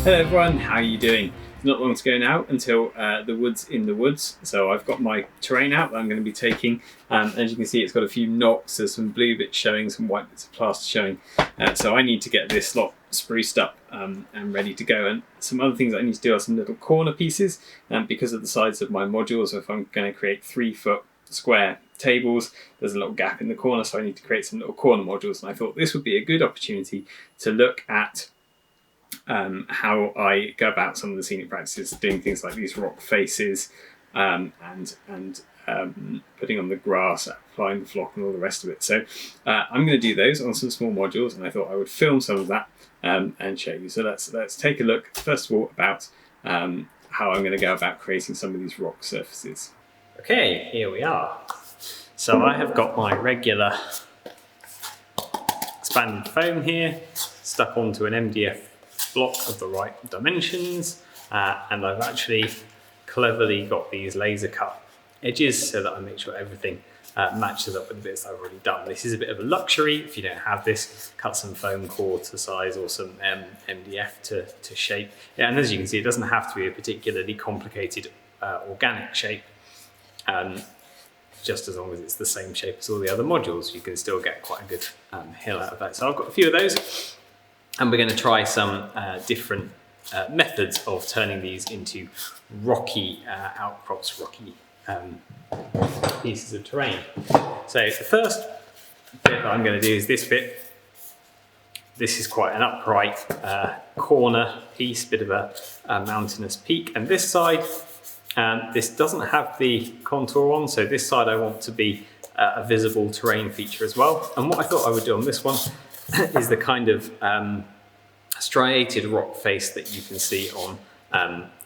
Hello everyone, how are you doing? It's not long to go now until the woods in the woods. So I've got my terrain out that I'm going to be taking. As you can see, it's got a few knocks, there's some blue bits showing, some white bits of plaster showing. So I need to get this lot spruced up and ready to go. And some other things I need to do are some little corner pieces because of the size of my modules. If I'm going to create 3-foot square tables, there's a little gap in the corner, so I need to create some little corner modules. And I thought this would be a good opportunity to look at how I go about some of the scenic practices, doing things like these rock faces and putting on the grass, applying the flock and all the rest of it. So I'm going to do those on some small modules, and I thought I would film some of that and show you. So let's take a look first of all about how I'm going to go about creating some of these rock surfaces. Okay, here we are. So I have got my regular expanded foam here stuck onto an MDF block of the right dimensions, and I've actually cleverly got these laser cut edges so that I make sure everything matches up with the bits I've already done. This is a bit of a luxury. If you don't have this, cut some foam core to size or some MDF to shape. Yeah, and as you can see, it doesn't have to be a particularly complicated organic shape. Just as long as it's the same shape as all the other modules, you can still get quite a good hill out of that. So I've got a few of those. And we're going to try some different methods of turning these into rocky outcrops, rocky pieces of terrain. So the first bit that I'm going to do is this bit. This is quite an upright corner piece, bit of a mountainous peak. And this side, this doesn't have the contour on, so this side I want to be a visible terrain feature as well. And what I thought I would do on this one is the kind of striated rock face that you can see on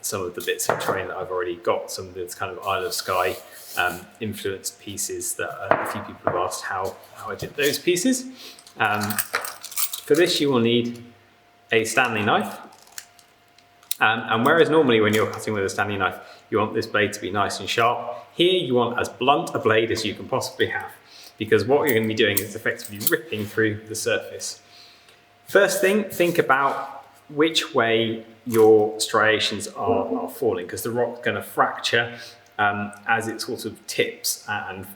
some of the bits of terrain that I've already got, some of the kind of Isle of Skye influenced pieces that a few people have asked how I did those pieces. For this you will need a Stanley knife, and whereas normally when you're cutting with a Stanley knife you want this blade to be nice and sharp, here you want as blunt a blade as you can possibly have, because what you're going to be doing is effectively ripping through the surface. First thing, think about which way your striations are falling, because the rock's going to fracture as it sort of tips and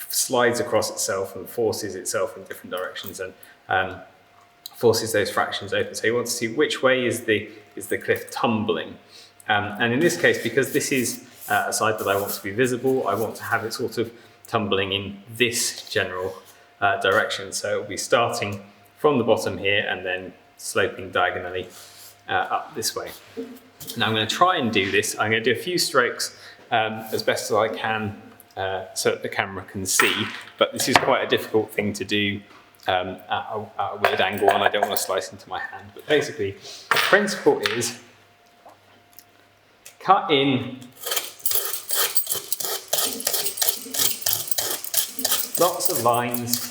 slides across itself and forces itself in different directions and forces those fractions open. So you want to see which way is the cliff tumbling. And in this case, because this is a side that I want to be visible, I want to have it sort of tumbling in this general direction. So it will be starting from the bottom here and then sloping diagonally up this way. Now I'm going to try and do this. I'm going to do a few strokes as best as I can so that the camera can see, but this is quite a difficult thing to do at a weird angle, and I don't want to slice into my hand. But basically, the principle is cut in lots of lines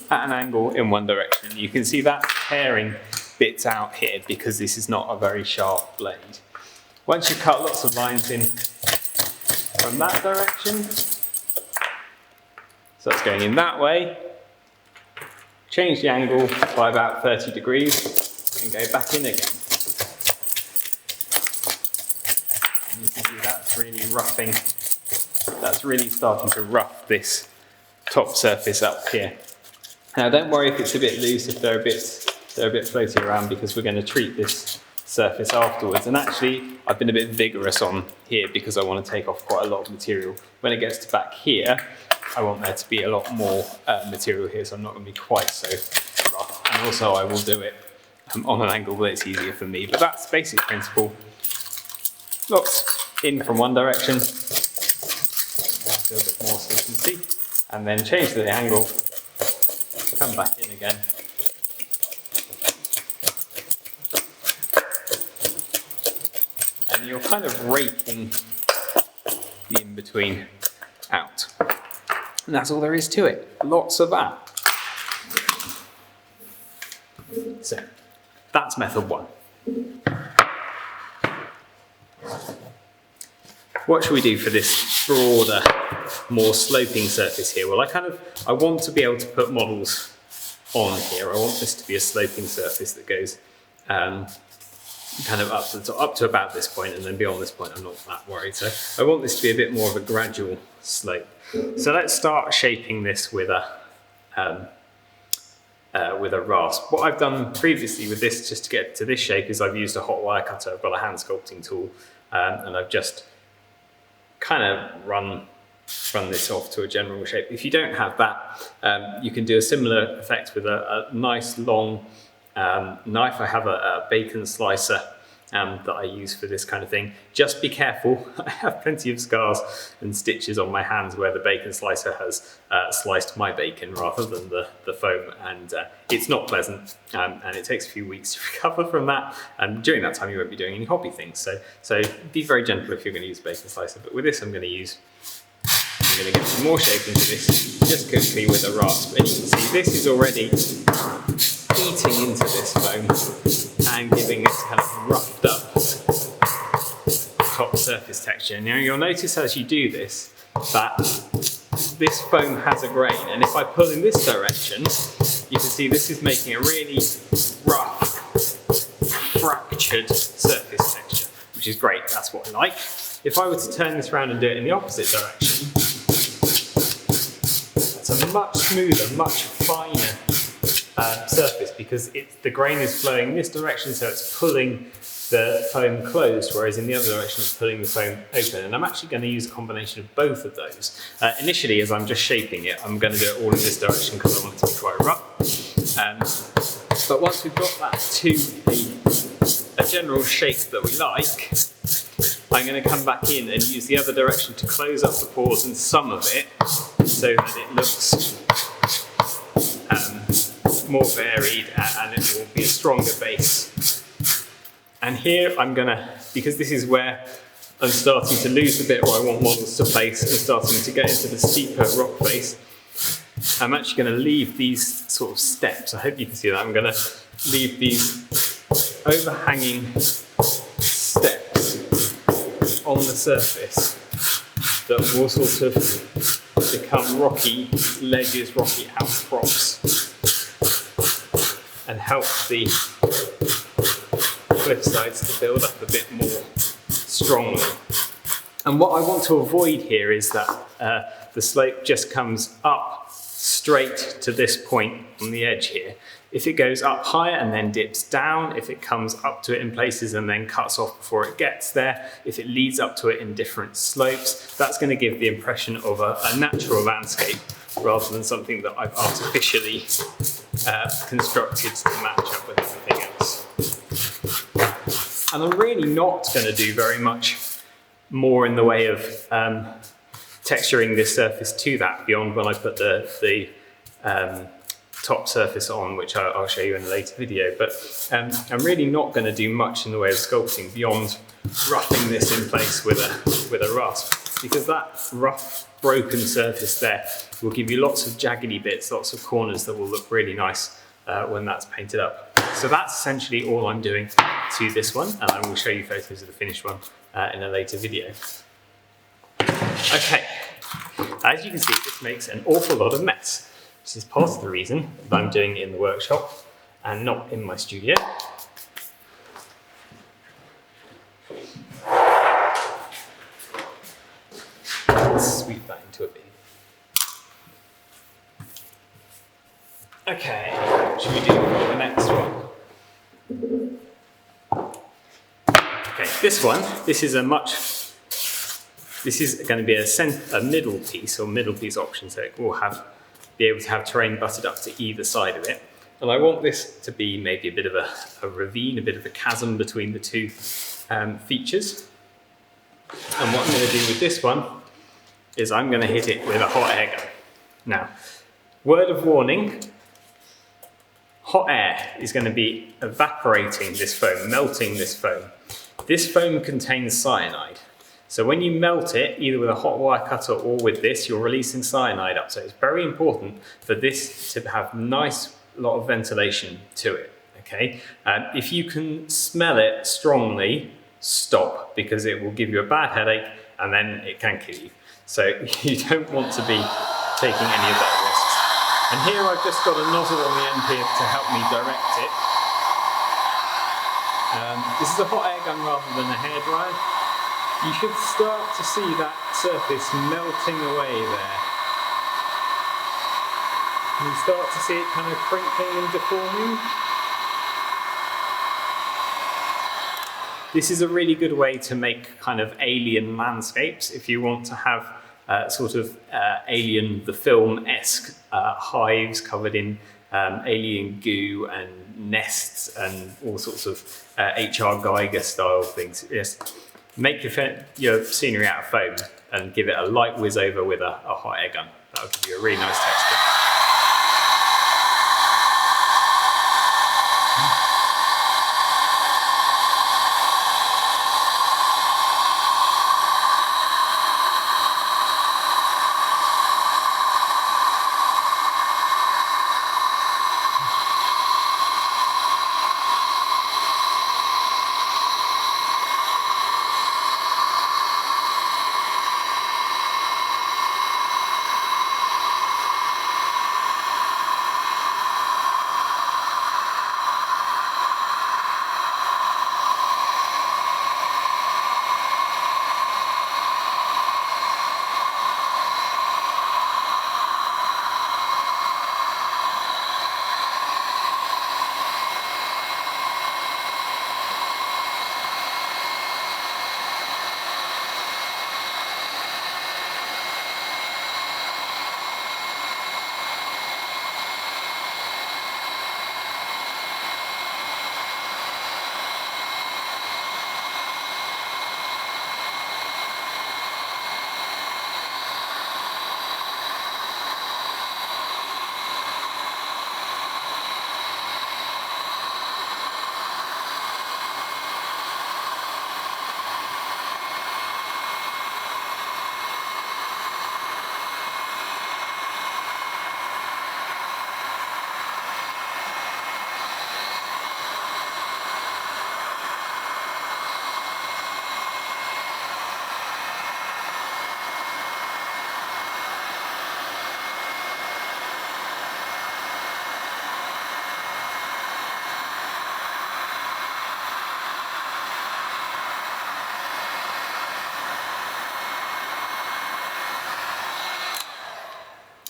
at an angle in one direction. You can see that tearing bits out here because this is not a very sharp blade. Once you cut lots of lines in from that direction, so that's going in that way, change the angle by about 30 degrees and go back in again. And you can see that's really roughing, that's really starting to rough this top surface up here. Now don't worry if it's a bit loose, if they're a bit floaty around, because we're going to treat this surface afterwards. And actually I've been a bit vigorous on here because I want to take off quite a lot of material. When it gets to back here, I want there to be a lot more material here, so I'm not going to be quite so rough. And also I will do it on an angle where it's easier for me. But that's the basic principle. Lots in from one direction, a little bit more so you can see, and then change the angle, come back in again. And you're kind of raking the in-between out. And that's all there is to it. Lots of that. So, that's method one. What should we do for this broader, more sloping surface here? Well, I want to be able to put models on here. I want this to be a sloping surface that goes kind of up to the top, up to about this point, and then beyond this point I'm not that worried. So I want this to be a bit more of a gradual slope. So let's start shaping this with a rasp. What I've done previously with this, just to get to this shape, is I've used a hot wire cutter. I've got a hand sculpting tool, and I've just kind of run this off to a general shape. If you don't have that, you can do a similar effect with a nice long knife. I have a bacon slicer that I use for this kind of thing. Just be careful. I have plenty of scars and stitches on my hands where the bacon slicer has sliced my bacon rather than the foam, and it's not pleasant, and it takes a few weeks to recover from that, and during that time you won't be doing any hobby things, so be very gentle if you're going to use a bacon slicer. But with this I'm going to get some more shape into this just quickly with a rasp, and you can see this is already eating into this foam and giving it kind of roughed up top surface texture. Now you'll notice as you do this that this foam has a grain, and if I pull in this direction you can see this is making a really rough, fractured surface texture, which is great. That's what I like. If I were to turn this around and do it in the opposite direction, it's a much smoother, much finer surface, because the grain is flowing in this direction, so it's pulling the foam closed, whereas in the other direction it's pulling the foam open. And I'm actually going to use a combination of both of those. Initially, as I'm just shaping it, I'm going to do it all in this direction because I want it to be quite rough. But once we've got that to a general shape that we like, I'm going to come back in and use the other direction to close up the pores and some of it, so that it looks more varied and it will be a stronger base. And here I'm gonna, because this is where I'm starting to lose the bit where I want models to place and starting to get into the steeper rock face, I'm actually going to leave these sort of steps. I hope you can see that. I'm going to leave these overhanging steps on the surface that will sort of become rocky ledges, rocky outcrops, and help the cliff sides to build up a bit more strongly. And what I want to avoid here is that the slope just comes up straight to this point on the edge here. If it goes up higher and then dips down, if it comes up to it in places and then cuts off before it gets there, if it leads up to it in different slopes, that's going to give the impression of a natural landscape rather than something that I've artificially constructed to match up with everything else. And I'm really not going to do very much more in the way of texturing this surface to that beyond when I put the top surface on, which I'll show you in a later video. But I'm really not going to do much in the way of sculpting beyond roughing this in place with a rasp, because that rough, broken surface there will give you lots of jaggedy bits, lots of corners that will look really nice when that's painted up. So that's essentially all I'm doing to this one, and I will show you photos of the finished one in a later video. Okay, as you can see, this makes an awful lot of mess. This is part of the reason that I'm doing it in the workshop and not in my studio. Let's sweep that into a bin. Okay, what should we do for the next one? Okay, this one, this is going to be a middle piece or middle piece option, so it will be able to have terrain butted up to either side of it. And I want this to be maybe a bit of a ravine, a bit of a chasm between the two features. And what I'm going to do with this one is I'm going to hit it with a hot air gun. Now, word of warning, hot air is going to be evaporating this foam, melting this foam. This foam contains cyanide. So when you melt it, either with a hot wire cutter or with this, you're releasing cyanide up. So it's very important for this to have a nice lot of ventilation to it, okay? If you can smell it strongly, stop, because it will give you a bad headache and then it can kill you. So you don't want to be taking any of that And here I've just got a nozzle on the end here to help me direct it. This is a hot air gun rather than a hairdryer. You should start to see that surface melting away there. You start to see it kind of crinkling and deforming. This is a really good way to make kind of alien landscapes if you want to have sort of Alien the film-esque hives covered in alien goo and nests and all sorts of H.R. Geiger style things. Just make your scenery out of foam and give it a light whiz over with a hot air gun. That'll give you a really nice texture.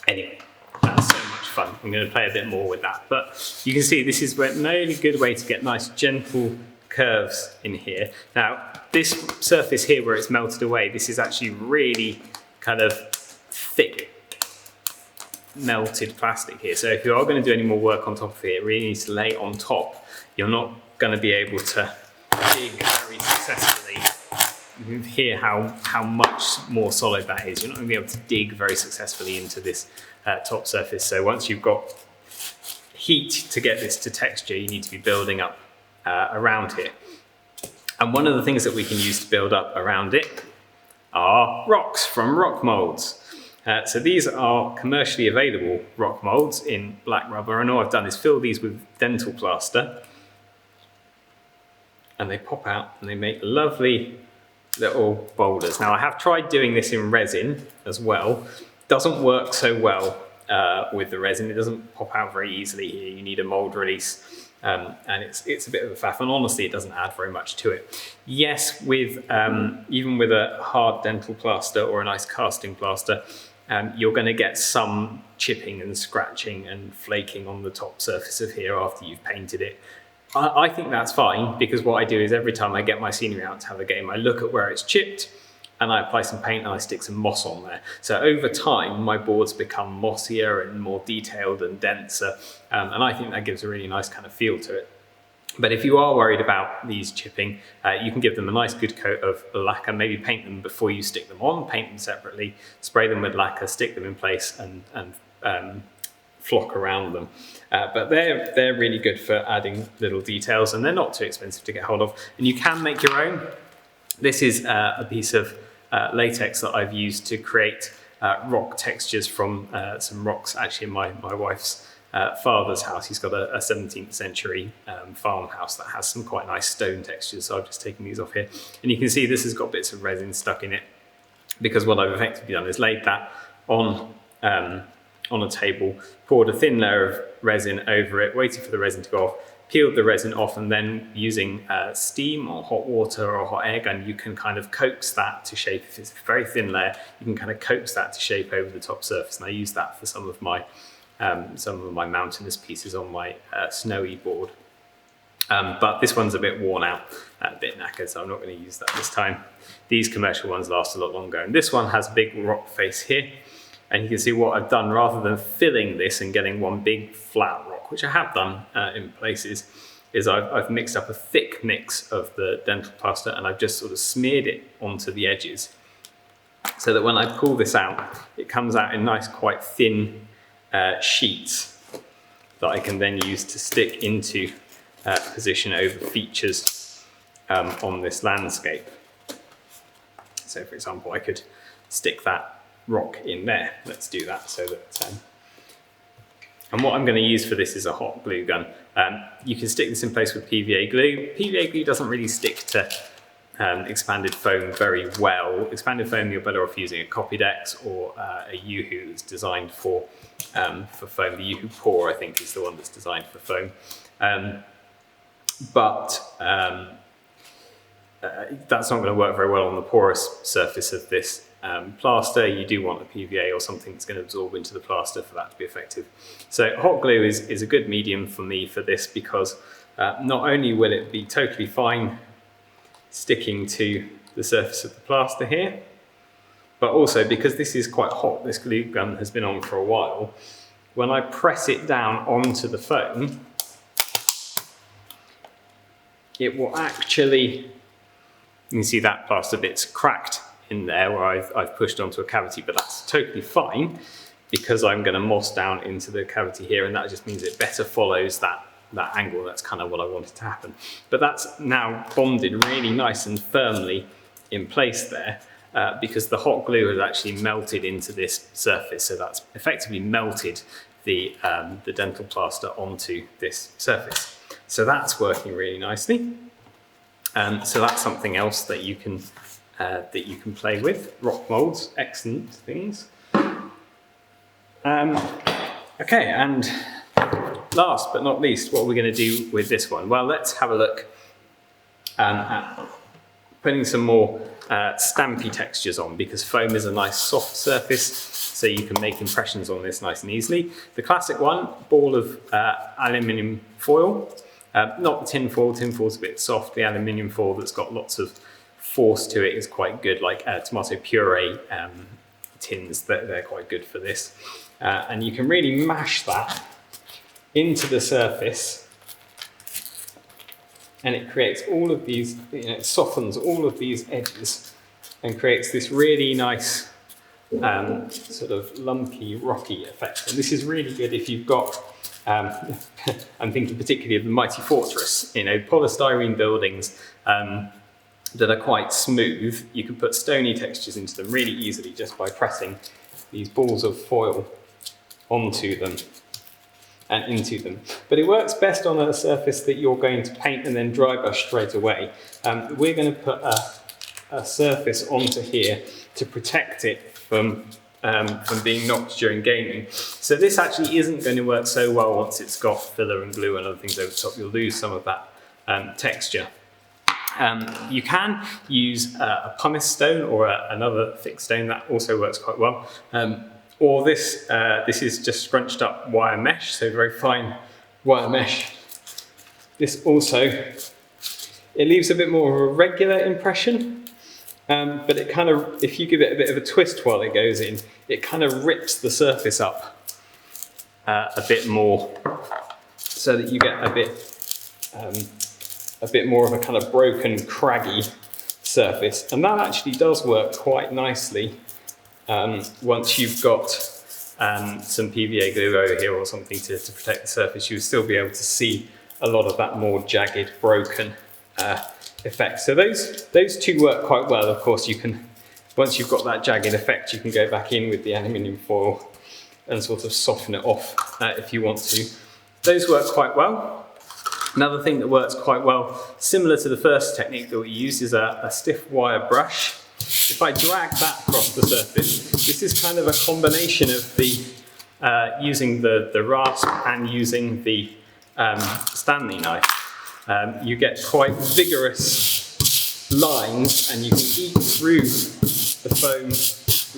Anyway, that's so much fun. I'm going to play a bit more with that. But you can see this is a really good way to get nice gentle curves in here. Now, this surface here where it's melted away, this is actually really kind of thick melted plastic here. So if you are going to do any more work on top of it, it really needs to lay on top. You're not going to be able to dig very successfully. You can hear how much more solid that is. You're not going to be able to dig very successfully into this top surface. So once you've got heat to get this to texture, you need to be building up around here. And one of the things that we can use to build up around it are rocks from rock molds. So these are commercially available rock molds in black rubber, and all I've done is fill these with dental plaster, and they pop out and they make lovely little boulders. Now I have tried doing this in resin as well. Doesn't work so well with the resin. It doesn't pop out very easily here. You need a mold release, and it's a bit of a faff, and honestly it doesn't add very much to it. Yes, with even with a hard dental plaster or a nice casting plaster, you're going to get some chipping and scratching and flaking on the top surface of here after you've painted it. I think that's fine, because what I do is every time I get my scenery out to have a game, I look at where it's chipped and I apply some paint and I stick some moss on there. So over time, my boards become mossier and more detailed and denser, and I think that gives a really nice kind of feel to it. But if you are worried about these chipping, you can give them a nice good coat of lacquer, maybe paint them before you stick them on, paint them separately, spray them with lacquer, stick them in place and flock around them. But they're really good for adding little details, and they're not too expensive to get hold of. And you can make your own. This is a piece of latex that I've used to create rock textures from some rocks actually in my wife's father's house. He's got a 17th century farmhouse that has some quite nice stone textures, so I've just taken these off here. And you can see this has got bits of resin stuck in it, because what I've effectively done is laid that on on a table, poured a thin layer of resin over it, waited for the resin to go off, peeled the resin off, and then using steam or hot water or hot air gun, you can kind of coax that to shape. If it's a very thin layer, you can kind of coax that to shape over the top surface. And I use that for some of my mountainous pieces on my snowy board. But this one's a bit worn out, a bit knackered, so I'm not going to use that this time. These commercial ones last a lot longer. And this one has a big rock face here. And you can see what I've done, rather than filling this and getting one big flat rock, which I have done in places, is I've mixed up a thick mix of the dental plaster, and I've just sort of smeared it onto the edges, so that when I pull this out, it comes out in nice, quite thin sheets that I can then use to stick into position over features on this landscape. So for example, I could stick that rock in there. Let's do that so that and what I'm going to use for this is a hot glue gun. You can stick this in place with PVA glue. PVA glue doesn't really stick to expanded foam very well. Expanded foam, you're better off using a Copydex or a Yoo-Hoo that's designed for foam. The Yoo-Hoo Pour, I think, is the one that's designed for foam. But that's not going to work very well on the porous surface of this plaster. You do want a PVA or something that's going to absorb into the plaster for that to be effective. So hot glue is a good medium for me for this, because not only will it be totally fine sticking to the surface of the plaster here, but also because this is quite hot, this glue gun has been on for a while, when I press it down onto the foam, it will actually, you can see that plaster bit's cracked in there where I've pushed onto a cavity, but that's totally fine because I'm going to moss down into the cavity here, and that just means it better follows that angle. That's kind of what I wanted to happen. But that's now bonded really nice and firmly in place there because the hot glue has actually melted into this surface, so that's effectively melted the dental plaster onto this surface. So that's working really nicely. So that's something else that you can play with. Rock molds, excellent things. Okay, and last but not least, what are we going to do with this one? Well, let's have a look at putting some more stampy textures on, because foam is a nice soft surface, so you can make impressions on this nice and easily. The classic one, ball of aluminium foil, not the tin foil. Tin foil's a bit soft. The aluminium foil that's got lots of force to it is quite good, like tomato puree tins, they're quite good for this. And you can really mash that into the surface, and it creates all of these, it softens all of these edges and creates this really nice sort of lumpy, rocky effect. And this is really good if you've got, I'm thinking particularly of the Mighty Fortress, polystyrene buildings that are quite smooth. You can put stony textures into them really easily just by pressing these balls of foil onto them and into them. But it works best on a surface that you're going to paint and then dry brush straight away. We're going to put a surface onto here to protect it from being knocked during gaming. So this actually isn't going to work so well once it's got filler and glue and other things over the top. You'll lose some of that texture. You can use a pumice stone or another thick stone. That also works quite well. Or this is just scrunched up wire mesh, so very fine wire mesh. This also, it leaves a bit more of a regular impression, but it kind of, if you give it a bit of a twist while it goes in, it kind of rips the surface up a bit more, so that you get a bit more of a kind of broken, craggy surface. And that actually does work quite nicely once you've got some PVA glue over here or something to protect the surface. You'll still be able to see a lot of that more jagged, broken effect. So those two work quite well. Of course, you can, once you've got that jagged effect, you can go back in with the aluminium foil and sort of soften it off if you want to. Those work quite well. Another thing that works quite well, similar to the first technique that we used, is a stiff wire brush. If I drag that across the surface, this is kind of a combination of the using the rasp and using the Stanley knife, you get quite vigorous lines, and you can eat through the foam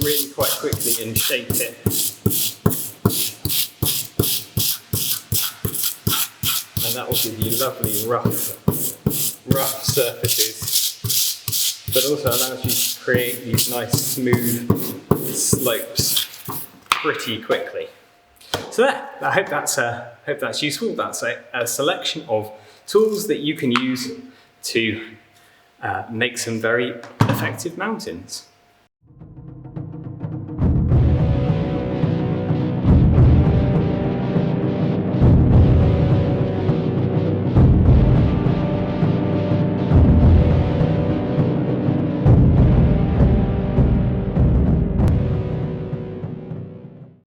really quite quickly and shape it. And that will give you lovely rough surfaces, but also allows you to create these nice smooth slopes pretty quickly. So there, I hope that's useful. That's a selection of tools that you can use to make some very effective mountains.